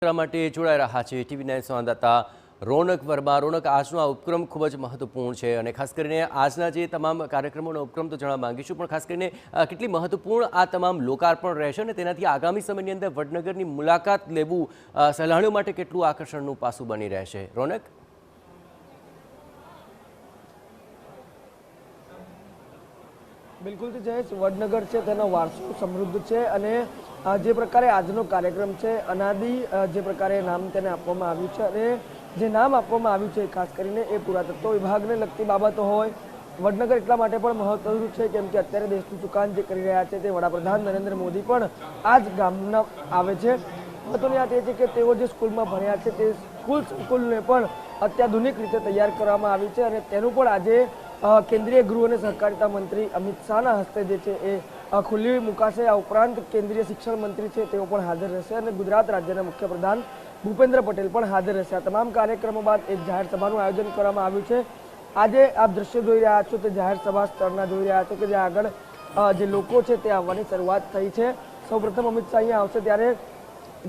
માટે જોડાઈ રહ્યા છે ટીવી9 સંવાદદાતા રોનક વર્મા। રોનક, આજનો આ ઉપક્રમ ખૂબ જ મહત્વપૂર્ણ છે અને ખાસ કરીને આજના જે તમામ કાર્યક્રમોનો ઉપક્રમ તો જાણવા માંગીશું, પણ ખાસ કરીને કેટલી મહત્વપૂર્ણ આ તમામ લોકાર્પણ રહેશે અને તેનાથી આગામી સમયની અંદર વડનગરની મુલાકાત લેવું સહેલાણીઓ માટે કેટલું આકર્ષણનું પાસું બની રહેશે? રોનક, બિલકુલ જયેશ, વડનગર છે તેનો વારસો સમૃદ્ધ છે અને જે પ્રકારે આજનો કાર્યક્રમ છે અનાદિ જે પ્રકારે નામ તેને આપવામાં આવ્યું છે અને જે નામ આપવામાં આવ્યું છે ખાસ કરીને એ પુરાતત્વ વિભાગને લગતી બાબતો હોય। વડનગર એટલા માટે પણ મહત્વનું છે કેમ કે અત્યારે દેશનું સુકાન જે કરી રહ્યા છે તે વડાપ્રધાન નરેન્દ્ર મોદી પણ આ જ ગામના આવે છે। મહત્વની વાત એ છે કે તેઓ જે સ્કૂલમાં ભણ્યા છે તે સ્કૂલને પણ અત્યાધુનિક રીતે તૈયાર કરવામાં આવી છે અને તેનું પણ આજે કેન્દ્રીય ગૃહ અને સહકારિતા મંત્રી અમિત શાહના હસ્તે જે છે એ ખુલ્લી મુકાશે। આ ઉપરાંત કેન્દ્રીય શિક્ષણ મંત્રી છે તેઓ પણ હાજર રહેશે અને ગુજરાત રાજ્યના મુખ્યપ્રધાન ભૂપેન્દ્ર પટેલ પણ હાજર રહેશે। આ તમામ કાર્યક્રમો બાદ એક જાહેર સભાનું આયોજન કરવામાં આવ્યું છે। આજે આપ દ્રશ્યો જોઈ રહ્યા છો તે જાહેર સભા સ્તરના જોઈ રહ્યા છો કે જે આગળ જે લોકો છે તે આવવાની શરૂઆત થઈ છે। સૌપ્રથમ અમિત શાહ અહીંયા આવશે ત્યારે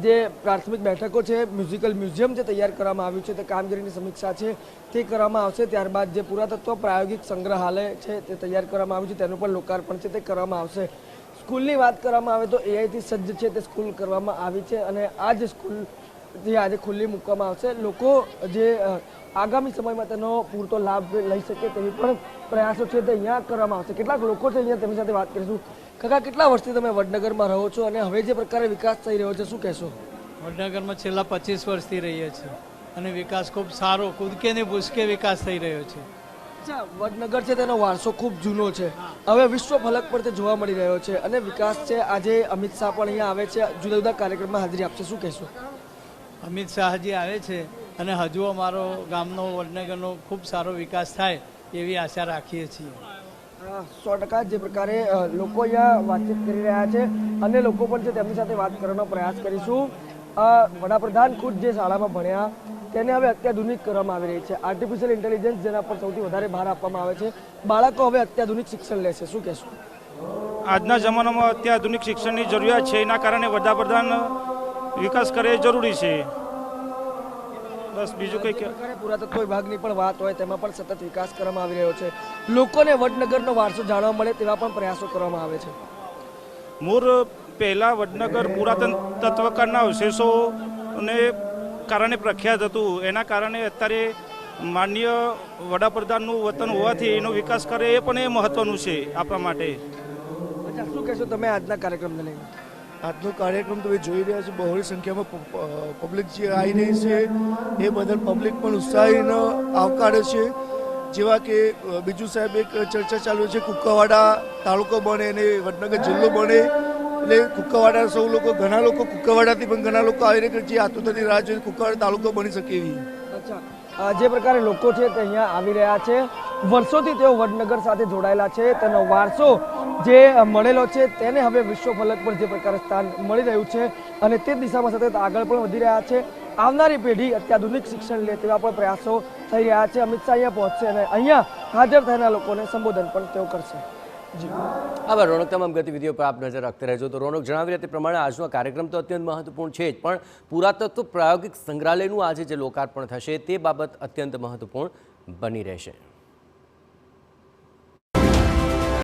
જે પ્રાથમિક બેઠકો છે, મ્યુઝિકલ મ્યુઝિયમ જે તૈયાર કરવામાં આવ્યું છે તે કામગીરીની સમીક્ષા છે તે કરવામાં આવશે। ત્યારબાદ જે પુરાતત્વ પ્રાયોગિક સંગ્રહાલય છે તે તૈયાર કરવામાં આવ્યું છે તેનું પણ લોકાર્પણ છે તે કરવામાં આવશે। સ્કૂલની વાત કરવામાં આવે તો એઆઈથી સજ્જ છે તે સ્કૂલ કરવામાં આવી છે અને આ જે સ્કૂલ જે આજે ખુલ્લી મૂકવામાં આવશે, લોકો જે આગામી સમયમાં તેનો પૂરતો લાભ લઈ શકે તેવી પણ પ્રયાસો છે તે અહીંયા કરવામાં આવશે। કેટલાક લોકો છે અહીંયા તેમની સાથે વાત કરીશું। કાકા, કેટલા વર્ષથી તમે વડનગરમાં રહો છો અને હવે જે પ્રકારે વિકાસ થઈ રહ્યો છે શું કહેશો? વડનગરમાં છેલ્લા 25 વર્ષથી રહીએ છીએ અને વિકાસ ખૂબ સારો કૂદકે ને ભૂસકે વિકાસ થઈ રહ્યો છે। અચ્છા, વડનગર છે તેનો વારસો ખૂબ જૂનો છે, હવે વિશ્વ ફલક પર તે જોવા મળી રહ્યો છે અને વિકાસ છે। આજે અમિત શાહ પણ અહીંયા આવે છે, જુદા જુદા કાર્યક્રમમાં હાજરી આપશે, શું કહેશો? અમિત શાહજી આવે છે અને હજુ અમારો ગામનો વડનગરનો ખૂબ સારો વિકાસ થાય એવી આશા રાખીએ છીએ। 100% જે પ્રકારે લોકો અહીંયા વાતચીત કરી રહ્યા છે અને લોકો પણ છે તેમની સાથે વાત કરવાનો પ્રયાસ કરીશું। વડાપ્રધાન ખુદ જે શાળામાં ભણ્યા તેને હવે અત્યાધુનિક કરવામાં આવી રહી છે। આર્ટિફિશિયલ ઇન્ટેલિજન્સ જેના પર સૌથી વધારે ભાર આપવામાં આવે છે, બાળકો હવે અત્યાધુનિક શિક્ષણ લેશે, શું કહેશો? આજના જમાનામાં અત્યાધુનિક શિક્ષણની જરૂરિયાત છે, એના કારણે વડાપ્રધાન વિકાસ કરે જરૂરી છે। બસ બીજું કંઈ પુરાતત્વ વિભાગની પણ વાત હોય તેમાં પણ સતત વિકાસ કરવામાં આવી રહ્યો છે। લોકોને વડનગરનો વારસો જાણવા મળે તેવા પણ પ્રયાસો કરવામાં આવે છે। મૂળ પહેલાં વડનગર પુરાતન તત્વકાળના અવશેષોને કારણે પ્રખ્યાત હતું, એના કારણે અત્યારે માનનીય વડાપ્રધાનનું વતન હોવાથી એનો વિકાસ કરે એ પણ એ મહત્વનું છે આપણા માટે। અચ્છા, શું કહેશો તમે આજના કાર્યક્રમને લઈને? આજનો કાર્યક્રમ તમે જોઈ રહ્યા છો, બહોળી સંખ્યામાં પબ્લિક જે આવી રહી છે એ બદલ પબ્લિક પણ ઉત્સાહીને આવકારે છે। જેવા કે બીજુ સાહેબ એક ચર્ચા ચાલુ છે, કુકાવાડા તાલુકો બને અને વડનગર જિલ્લો બને, એટલે કુકાવાડા સૌ લોકો, ઘણા લોકો કુકાવાડાથી પણ ઘણા લોકો આવી રહ્યા છે આતુરતાની રાહ જોઈ કુકાવાડા તાલુકો બની શકે એવી। અચ્છા, જે પ્રકારે લોકો છે તે અહીંયા આવી રહ્યા છે, વર્ષોથી તેઓ વડનગર સાથે જોડાયેલા છે, તેનો વારસો જે મળેલો છે તેને હવે વિશ્વ ફલક પર જે પ્રકારે સ્થાન મળી રહ્યું છે અને તે દિશામાં સતત આગળ પણ વધી રહ્યા છે। આવનારી પેઢી અત્યાધુનિક શિક્ષણ લે તેવા પણ પ્રયાસો થઈ રહ્યા છે। અમિત શાહ અહીંયા પહોંચશે અને અહીંયા હાજર થયેલા લોકોને સંબોધન પણ તેઓ કરશે। આભાર રોનક, તમામ ગતિવિધિઓ પર આપ નજર રાખતા રહેજો। તો રોનક જણાવી રહ્યા તે પ્રમાણે આજનો કાર્યક્રમ તો અત્યંત મહત્વપૂર્ણ છે જ, પણ પુરાતત્વ પ્રાયોગિક સંગ્રહાલયનું આજે જે લોકાર્પણ થશે તે બાબત અત્યંત મહત્વપૂર્ણ બની રહેશે।